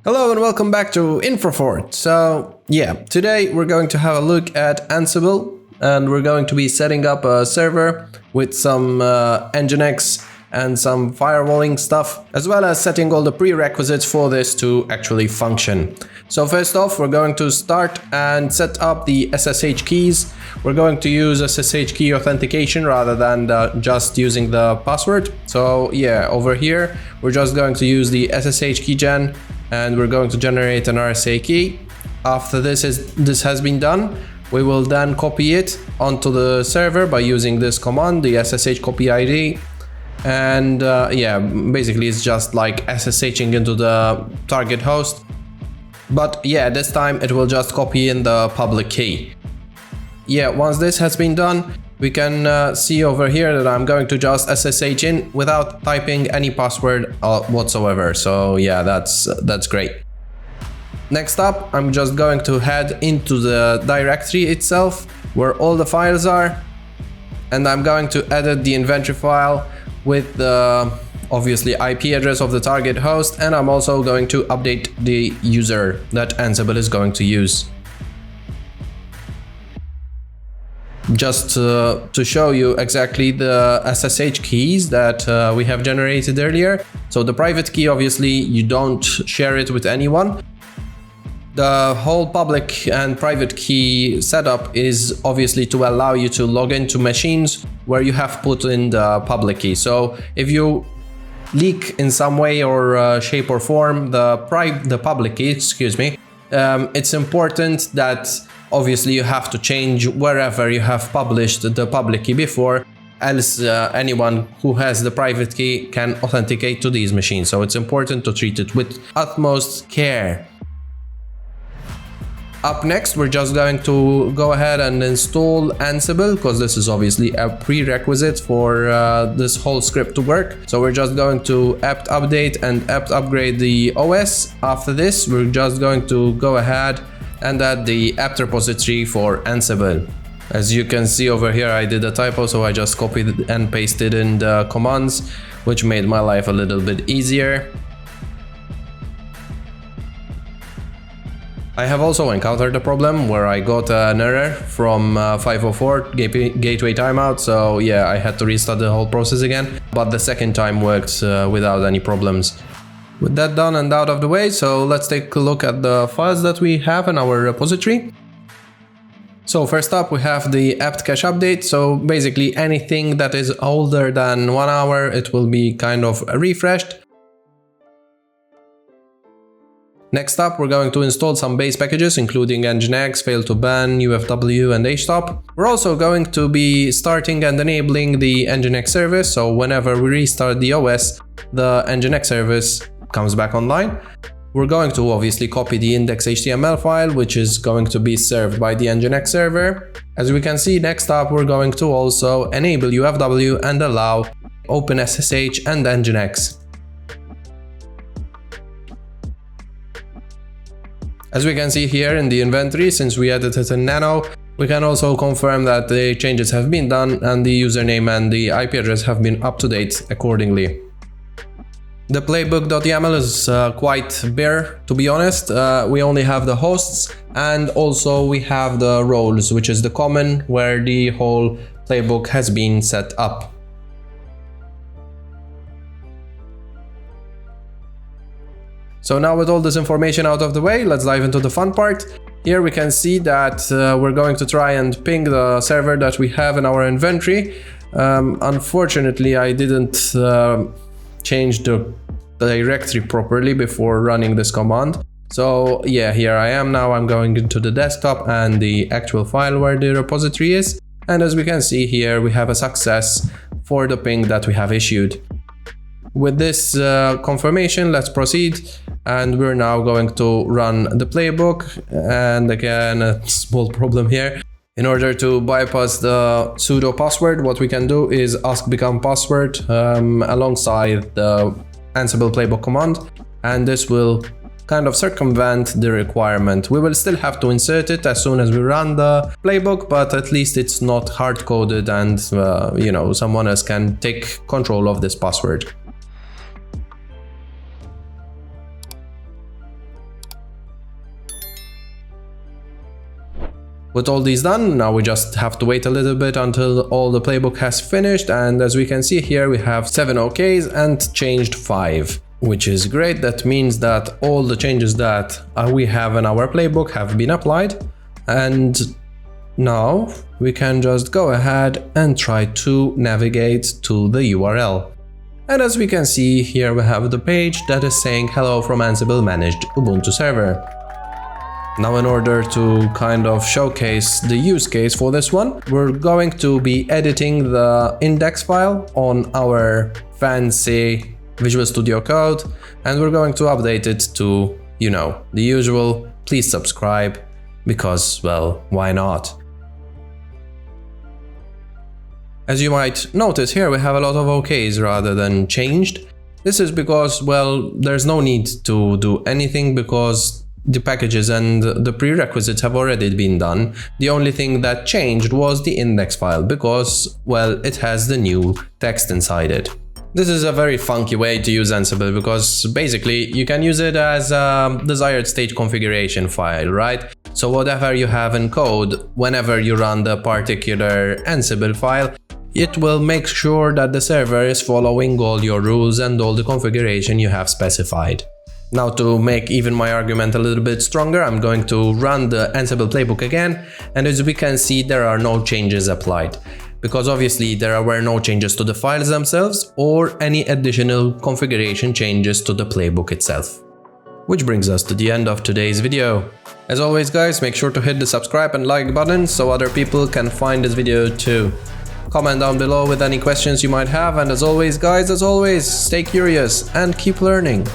Hello and welcome back to InfraFort. So yeah, today we're going to have a look at Ansible and we're going to be setting up a server with some Nginx and some firewalling stuff, as well as setting all the prerequisites for this to actually function. So first off, we're going to start and set up the SSH keys. We're going to use SSH key authentication rather than just using the password. So yeah, over here, we're just going to use the SSH key gen and we're going to generate an RSA key. After this has been done, we will then copy it onto the server by using this command, the ssh-copy-id. And yeah, basically it's just like SSHing into the target host. But yeah, this time it will just copy in the public key. Yeah, once this has been done, we can see over here that I'm going to just SSH in without typing any password whatsoever. So yeah, that's great. Next up, I'm just going to head into the directory itself where all the files are, and I'm going to edit the inventory file with the obviously IP address of the target host, and I'm also going to update the user that Ansible is going to use. Just to show you exactly the SSH keys that we have generated earlier. So the private key, obviously you don't share it with anyone. The whole public and private key setup is obviously to allow you to log into machines where you have put in the public key. So if you leak in some way or shape or form the public key, it's important that obviously you have to change wherever you have published the public key before, else anyone who has the private key can authenticate to these machines. So it's important to treat it with utmost care. Up next, we're just going to go ahead and install Ansible, because this is obviously a prerequisite for this whole script to work. So we're just going to apt update and apt upgrade the OS. After this, we're just going to go ahead and add the apt repository for Ansible. As you can see over here, I did a typo, so I just copied and pasted in the commands, which made my life a little bit easier. I have also encountered a problem where I got an error from 504 gateway timeout, so yeah, I had to restart the whole process again, but the second time worked without any problems. With that done and out of the way, so let's take a look at the files that we have in our repository. So first up, we have the apt cache update. So basically anything that is older than 1 hour, it will be kind of refreshed. Next up, we're going to install some base packages, including Nginx, fail2ban, UFW, and htop. We're also going to be starting and enabling the Nginx service, so whenever we restart the OS, the Nginx service comes back online. We're going to obviously copy the index.html file, which is going to be served by the Nginx server. As we can see, next up, we're going to also enable UFW and allow OpenSSH and Nginx. As we can see here in the inventory, since we added it in Nano, we can also confirm that the changes have been done and the username and the IP address have been up to date accordingly. The playbook.yaml is quite bare, to be honest. We only have the hosts, and also we have the roles, which is the common where the whole playbook has been set up. So now with all this information out of the way, let's dive into the fun part. Here we can see that we're going to try and ping the server that we have in our inventory. Unfortunately, I didn't change the directory properly before running this command. So yeah, here I am now. I'm going into the desktop and the actual file where the repository is. And as we can see here, we have a success for the ping that we have issued. With this confirmation, let's proceed. And we're now going to run the playbook. And again, a small problem here. In order to bypass the sudo password, what we can do is ask become password alongside the Ansible playbook command. And this will kind of circumvent the requirement. We will still have to insert it as soon as we run the playbook, but at least it's not hard-coded and you know, someone else can take control of this password. With all these done, now we just have to wait a little bit until all the playbook has finished, and as we can see here, we have 7 OKs and changed 5, which is great. That means that all the changes that we have in our playbook have been applied, and now we can just go ahead and try to navigate to the URL. And as we can see here, we have the page that is saying hello from Ansible managed Ubuntu server. Now, in order to kind of showcase the use case for this one, we're going to be editing the index file on our fancy Visual Studio Code, and we're going to update it to, you know, the usual, please subscribe, because, well, why not? As you might notice here, we have a lot of OKs rather than changed. This is because, well, there's no need to do anything because the packages and the prerequisites have already been done. The only thing that changed was the index file because, well, it has the new text inside it. This is a very funky way to use Ansible because basically you can use it as a desired state configuration file, right? So whatever you have in code, whenever you run the particular Ansible file, it will make sure that the server is following all your rules and all the configuration you have specified. Now, to make even my argument a little bit stronger, I'm going to run the Ansible playbook again, and as we can see, there are no changes applied. Because obviously there were no changes to the files themselves or any additional configuration changes to the playbook itself. Which brings us to the end of today's video. As always guys, make sure to hit the subscribe and like button so other people can find this video too. Comment down below with any questions you might have, and as always guys, stay curious and keep learning.